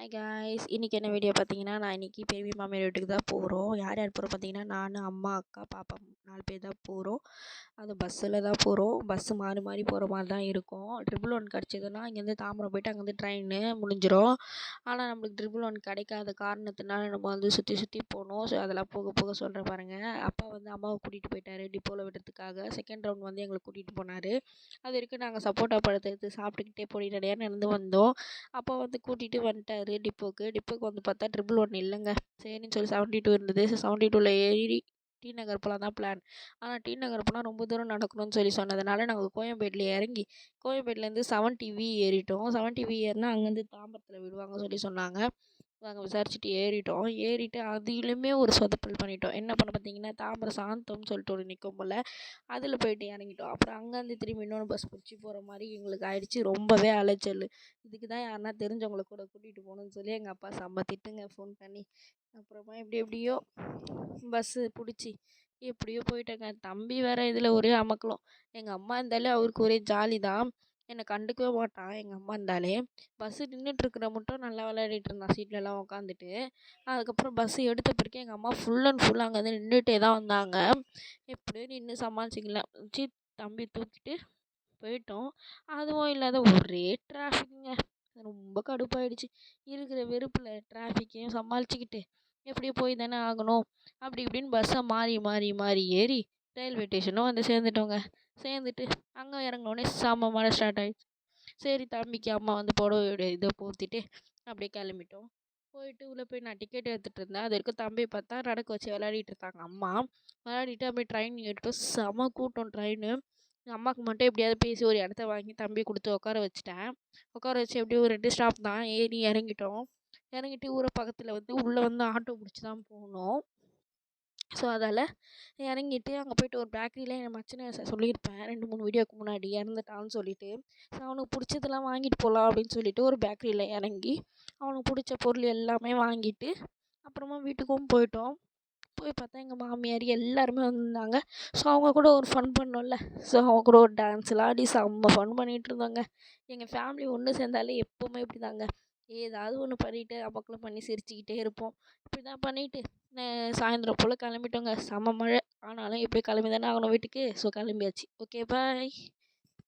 Hi guys, இன்றைக்கி என்ன video பார்த்தீங்கன்னா, நான் இன்றைக்கி பெரிய மாமியார் வீட்டுக்கு தான் போகிறோம். யார் யார் போகிறோம் பார்த்தீங்கன்னா, நான், அம்மா, அக்கா, பாப்பா 4 பேர் தான் போகிறோம். அது பஸ்ஸில் தான் போகிறோம். பஸ்ஸு மாறி மாறி போகிற மாதிரி தான் இருக்கும். 111 கிடச்சிதுன்னா இங்கேருந்து தாம்பரம் போயிட்டு அங்கேருந்து ட்ரெயின் முடிஞ்சிடும். ஆனால் நம்மளுக்கு 111 கிடைக்காத காரணத்தினால நம்ம வந்து சுற்றி சுற்றி போகணும். ஸோ அதெல்லாம் போக போக சொல்கிறேன் பாருங்கள். அப்பா வந்து அம்மாவை கூட்டிகிட்டு போயிட்டார் டிப்போவில் விடுறதுக்காக. செகண்ட் ரவுண்ட் வந்து எங்களை கூட்டிகிட்டு போனார். அது வரைக்கும் நாங்கள் சப்போட்டா பழத்தை எடுத்து சாப்பிட்டுக்கிட்டே பொடிநடையாக நடந்து வந்தோம். அப்பா வந்து கூட்டிகிட்டு வந்துட்டார் டிப்போக்கு வந்து பார்த்தா 111 இல்லைங்க. சரின்னு சொல்லி 72 இருந்தது. 72ல் ஏறி டி நகர் போகலாம் தான் பிளான். ஆனால் டி நகர் போனால் ரொம்ப தூரம் நடக்கணும்னு சொல்லி சொன்னதுனால நாங்கள் கோயம்பேட்டில் இறங்கி கோயம்பேட்டிலேருந்து 70V ஏறிட்டோம். 70V ஏறினா அங்கேருந்து தாம்பரத்தில் விடுவாங்கன்னு சொல்லி சொன்னாங்க. நாங்கள் விசாரிச்சுட்டு ஏறிட்டோம். ஏறிட்டு அதிலுமே ஒரு சொதப்பல் பண்ணிட்டோம். என்ன பண்ண பார்த்தீங்கன்னா, தாம்பரம் சாந்தம்னு சொல்லிட்டு ஒரு நிற்கும் போல், அதில் போயிட்டு இறங்கிட்டோம். அப்புறம் அங்கேருந்து திரும்பி இன்னொன்று பஸ் பிடிச்சி போகிற மாதிரி எங்களுக்கு ஆயிடுச்சு. ரொம்பவே அலைச்சல். இதுக்கு தான் யாருன்னா தெரிஞ்சவங்கள கூட கூட்டிகிட்டு போகணுன்னு சொல்லி எங்கள் அப்பா செம்ம திட்டுங்க ஃபோன் பண்ணி. அப்புறமா எப்படியோ பஸ்ஸு பிடிச்சி எப்படியோ போயிட்டேங்க. தம்பி வேறு இதில் ஒரே அமக்கலம். எங்கள் அம்மா இருந்தாலே அவருக்கு ஒரே ஜாலி தான். என்னை கண்டுக்கவே மாட்டான் எங்கள் அம்மா இருந்தாலே. பஸ்ஸு நின்றுட்டுருக்குற மட்டும் நல்லா விளையாடிட்டு இருந்தான் சீட்லலாம் உட்காந்துட்டு. அதுக்கப்புறம் பஸ்ஸு எடுத்த பிறகு எங்கள் அம்மா ஃபுல் அண்ட் ஃபுல் அங்கே வந்து நின்றுட்டே தான் வந்தாங்க. எப்படியோ நின்று சமாளிச்சிக்கலாம். தம்பி தூக்கிட்டு போயிட்டோம். அதுவும் இல்லாத ஒரே டிராஃபிக்குங்க. ரொம்ப கடுப்பாயிடுச்சு. இருக்கிற வெறுப்பில் டிராஃபிக்கையும் சமாளிச்சுக்கிட்டு எப்படியோ போய் தானே ஆகணும். அப்படி இப்படின்னு பஸ்ஸை மாறி மாறி மாறி ஏறி ரயில்வே ஸ்டேஷனும் வந்து சேர்ந்துட்டோங்க. சேர்ந்துட்டு அங்கே இறங்கினோடனே செம்ம மழை ஸ்டார்ட் ஆகிடுச்சு. சரி தம்பிக்கு அம்மா வந்து புடவையோட இதை போர்த்திட்டு அப்படியே கிளம்பிட்டோம். போயிட்டு உள்ளே போய் நான் டிக்கெட் எடுத்துகிட்டு இருந்தேன். அது வரைக்கும் தம்பியை பார்த்தா நடக்க வச்சு விளையாடிட்டு இருந்தாங்க அம்மா. விளையாடிட்டு அப்படியே ட்ரெயின் ஏறிட்டோம். செம கூட்டம் ட்ரெயின். எங்கள் அம்மாவுக்கு மட்டும் எப்படியாவது பேசி ஒரு இடத்த வாங்கி தம்பி கொடுத்து உட்கார வச்சுட்டேன். உட்கார வச்சு எப்படியும் ஒரு 2 ஸ்டாப் தான் ஏறி இறங்கிட்டோம். இறங்கிட்டு ஊரை பக்கத்தில் வந்து உள்ளே வந்து ஆட்டோ பிடிச்சி தான் போகணும். ஸோ அதால் இறங்கிட்டு அங்கே போய்ட்டு ஒரு பேக்கரியில் என் மச்சினை சொல்லியிருப்பேன் 2-3 வீடியோக்கு முன்னாடி இறந்துட்டான்னு சொல்லிட்டு. ஸோ அவனுக்கு பிடிச்சதெல்லாம் வாங்கிட்டு போகலாம் அப்படின்னு சொல்லிட்டு ஒரு பேக்கரியில் இறங்கி அவனுக்கு பிடிச்ச பொருள் எல்லாமே வாங்கிட்டு அப்புறமா வீட்டுக்கும் போயிட்டோம். போய் பார்த்தா எங்கள் மாமியார் எல்லாருமே வந்திருந்தாங்க. ஸோ அவங்க கூட ஒரு ஃபன் பண்ணோம்ல. ஸோ அவங்க கூட ஒரு டான்ஸ்லாம் ஆடி செம்ம ஃபன் பண்ணிகிட்டு இருந்தோங்க. எங்கள் ஃபேமிலி ஒன்று சேர்ந்தாலே எப்போவுமே இப்படி தாங்க. ஏதாவது ஒன்று பண்ணிவிட்டு அமக்கலம் பண்ணி சிரிச்சுக்கிட்டே இருப்போம். இப்படி தான் பண்ணிவிட்டு சாயந்தரம் போல் கிளம்பிட்டோங்க. செம்ம மழை. ஆனாலும் எப்படியும் கிளம்பி தானே ஆகணும் வீட்டுக்கு. ஸோ கிளம்பியாச்சு. Okay bye.